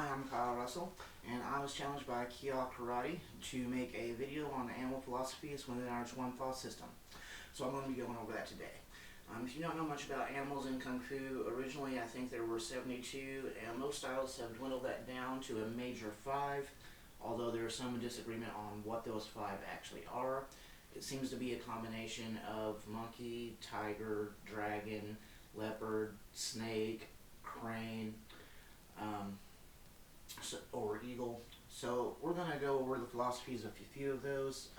Hi, I'm Kyle Russell, and I was challenged by Kia Karate to make a video on animal philosophies within our Chuan Fa system. So I'm going to be going over that today. If you don't know much about animals in Kung Fu, originally I think there were 72, and most styles have dwindled that down to a major 5, although there is some disagreement on what those 5 actually are. It seems to be a combination of monkey, tiger, dragon, leopard, snake, crane, or eagle. So we're going to go over the philosophies of a few of those,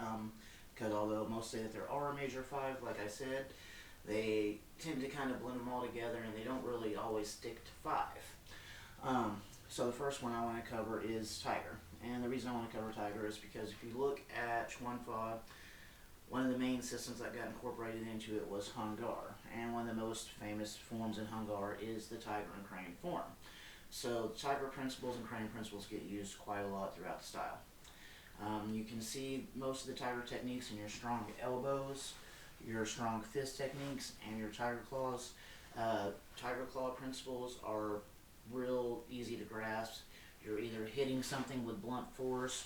because although most say that there are a major 5, like I said, they tend to kind of blend them all together and they don't really always stick to 5. So the first one I want to cover is tiger. And the reason I want to cover tiger is because if you look at Chuan Fa, one of the main systems that got incorporated into it was Hung Gar. And one of the most famous forms in Hung Gar is the tiger and crane form. So tiger principles and crane principles get used quite a lot throughout the style. You can see most of the tiger techniques in your strong elbows, your strong fist techniques, and your tiger claws. Tiger claw principles are real easy to grasp. You're either hitting something with blunt force,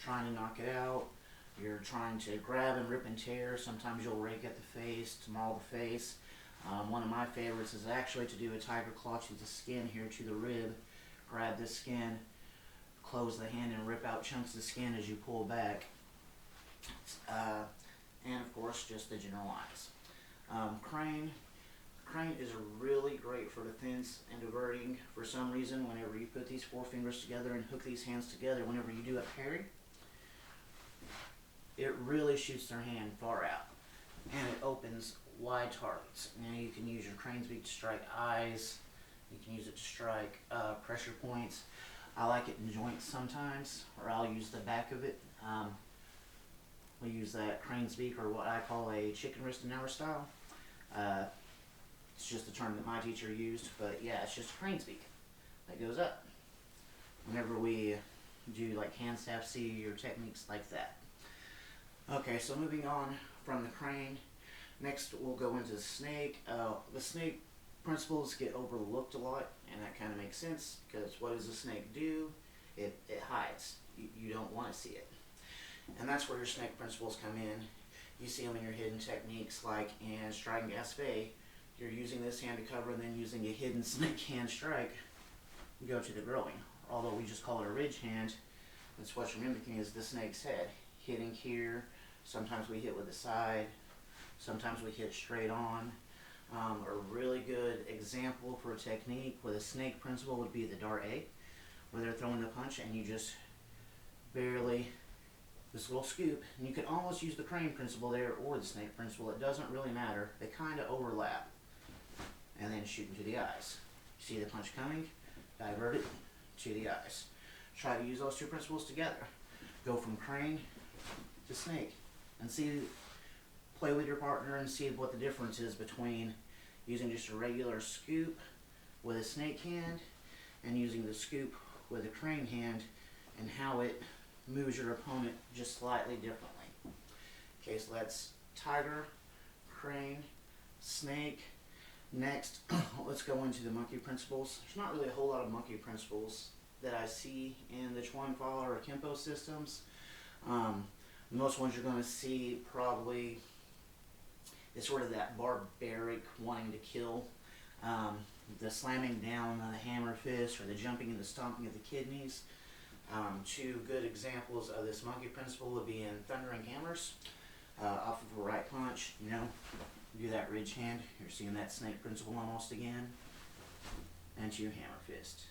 trying to knock it out, you're trying to grab and rip and tear. Sometimes you'll rake at the face to maul the face. One of my favorites is actually to do a tiger claw to the skin here, to the rib. Grab the skin, close the hand, and rip out chunks of skin as you pull back. And of course, just the general eyes. Crane. Crane is really great for defense and diverting. For some reason, whenever you put these 4 fingers together and hook these hands together, whenever you do a parry, it really shoots their hand far out. And it opens wide targets. Now you can use your crane's beak to strike eyes. You can use it to strike pressure points. I like it in joints sometimes, or I'll use the back of it. We use that crane's beak, or what I call a chicken wrist in our style. It's just the term that my teacher used, but yeah, it's just a crane's beak that goes up whenever we do like hand staff C or techniques like that. Okay, so moving on from the crane, next we'll go into the snake. The snake principles get overlooked a lot, and that kind of makes sense, because what does a snake do? It hides. You don't want to see it. And that's where your snake principles come in. You see them in your hidden techniques, like in striking Gaspé. You're using this hand to cover and then using a hidden snake hand strike, you go to the growing. Although we just call it a ridge hand, that's what you're mimicking is the snake's head. Hitting here, sometimes we hit with the side, sometimes we hit straight on. A really good example for a technique with a snake principle would be the dart A, where they're throwing the punch and you just barely, this little scoop, and you could almost use the crane principle there or the snake principle. It doesn't really matter. They kind of overlap. And then shoot into the eyes. See the punch coming, divert it to the eyes. Try to use those 2 principles together. Go from crane to snake, and play with your partner and see what the difference is between using just a regular scoop with a snake hand and using the scoop with a crane hand, and how it moves your opponent just slightly differently. Okay, so that's tiger, crane, snake. Next, let's go into the monkey principles. There's not really a whole lot of monkey principles that I see in the Chuan Fa or Kempo systems. Most ones you're going to see probably is sort of that barbaric wanting to kill. The slamming down on the hammer fist, or the jumping and the stomping of the kidneys. 2 good examples of this monkey principle would be in Thundering Hammers. Off of a right punch, do that ridge hand. You're seeing that snake principle almost again. And to your hammer fist.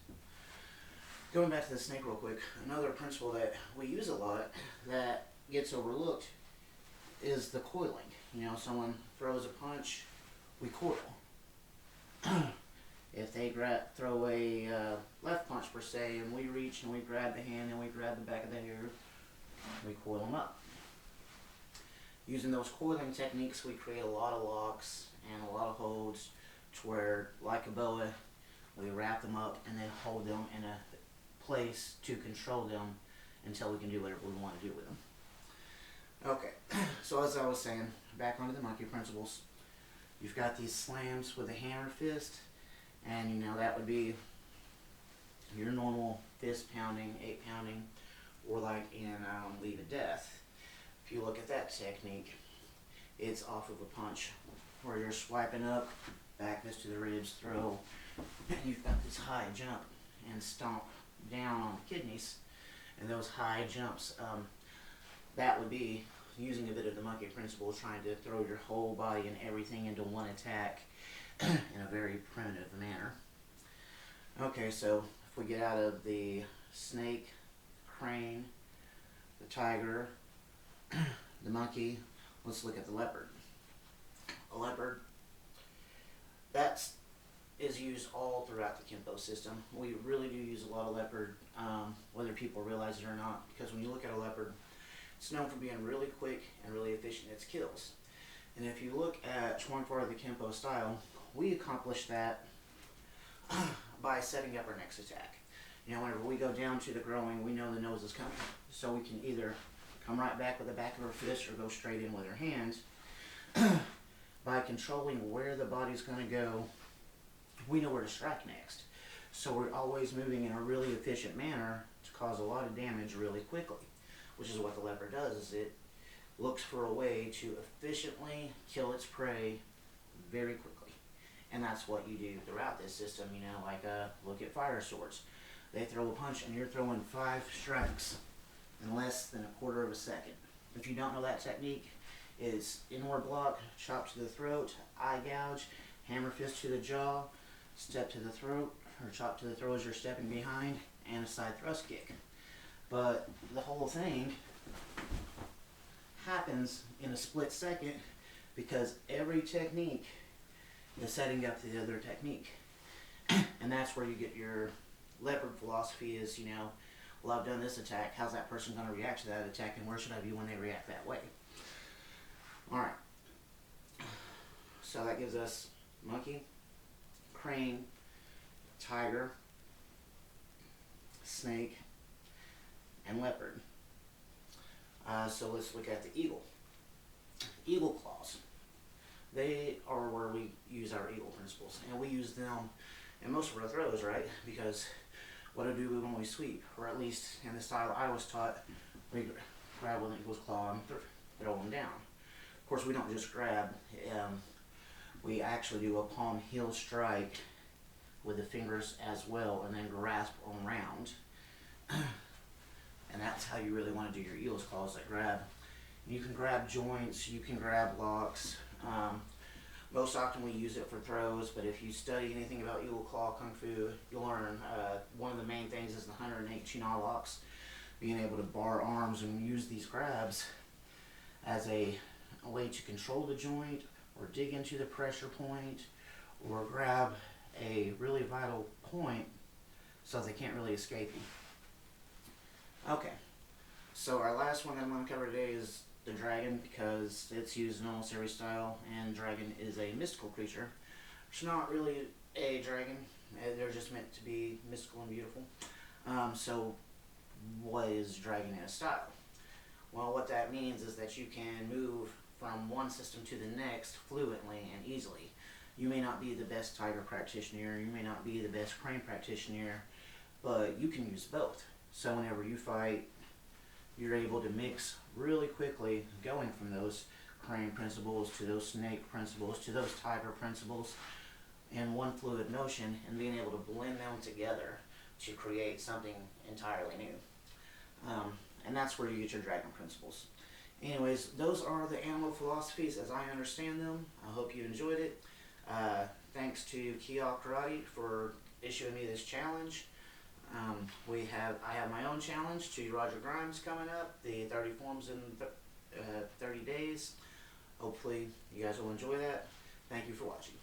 Going back to the snake real quick, another principle that we use a lot that gets overlooked is the coiling. Someone throws a punch, we coil. If they throw a left punch per se, and we reach and we grab the hand and we grab the back of the hair, we coil them up. Using those coiling techniques, we create a lot of locks and a lot of holds, to where, like a boa, we wrap them up and then hold them in a place to control them until we can do whatever we want to do with them. Okay, so as I was saying, back onto the monkey principles. You've got these slams with a hammer fist, and that would be your normal fist pounding, 8 pounding, or like in Leave of Death. If you look at that technique, it's off of a punch where you're swiping up, back fist to the ribs, throw, and you've got this high jump and stomp down on the kidneys. And those high jumps, that would be using a bit of the monkey principle, trying to throw your whole body and everything into one attack in a very primitive manner. Okay, so if we get out of the snake, crane, the tiger, the monkey, let's look at the leopard. A leopard, that is used all throughout the Kempo system. We really do use a lot of leopard, whether people realize it or not, because when you look at a leopard, it's known for being really quick and really efficient in its kills. And if you look at Schwungfart of the Kempo style, we accomplish that by setting up our next attack. You know, whenever we go down to the growing, we know the nose is coming. So we can either come right back with the back of our fist or go straight in with our hands. By controlling where the body's going to go, we know where to strike next. So we're always moving in a really efficient manner to cause a lot of damage really quickly, which is what the leopard does, is it looks for a way to efficiently kill its prey very quickly. And that's what you do throughout this system, you know, like look at fire swords. They throw a punch and you're throwing 5 strikes in less than a quarter of a second. If you don't know that technique, it's inward block, chop to the throat, eye gouge, hammer fist to the jaw, step to the throat, or chop to the throat as you're stepping behind, and a side thrust kick. But the whole thing happens in a split second because every technique is setting up the other technique. And that's where you get your leopard philosophy is, you know, well, I've done this attack, how's that person going to react to that attack, and where should I be when they react that way? Alright, so that gives us monkey, crane, tiger, snake, and leopard. So let's look at the eagle. Eagle claws. They are where we use our eagle principles, and we use them in most of our throws, right? Because what do we do when we sweep? Or at least in the style I was taught, we grab with an eagle's claw and throw them down. Of course, we don't just grab. We actually do a palm heel strike with the fingers as well, and then grasp around. And that's how you really want to do your eagle's claws, like grab. You can grab joints, you can grab locks. Most often we use it for throws, but if you study anything about eagle claw kung fu, you'll learn one of the main things is the 108 China locks. Being able to bar arms and use these grabs as a way to control the joint, or dig into the pressure point, or grab a really vital point so they can't really escape you. Okay, so our last one that I'm going to cover today is the dragon, because it's used in almost every style, and dragon is a mystical creature. It's not really a dragon, they're just meant to be mystical and beautiful. So what is dragon in a style? Well, what that means is that you can move from one system to the next fluently and easily. You may not be the best tiger practitioner, you may not be the best crane practitioner, but you can use both. So whenever you fight, you're able to mix really quickly, going from those crane principles to those snake principles to those tiger principles in one fluid motion, and being able to blend them together to create something entirely new. And that's where you get your dragon principles. Anyways, those are the animal philosophies as I understand them. I hope you enjoyed it. Thanks to Keyal Karate for issuing me this challenge. I have my own challenge to Roger Grimes coming up, the 30 forms in 30 days. Hopefully you guys will enjoy that. Thank you for watching.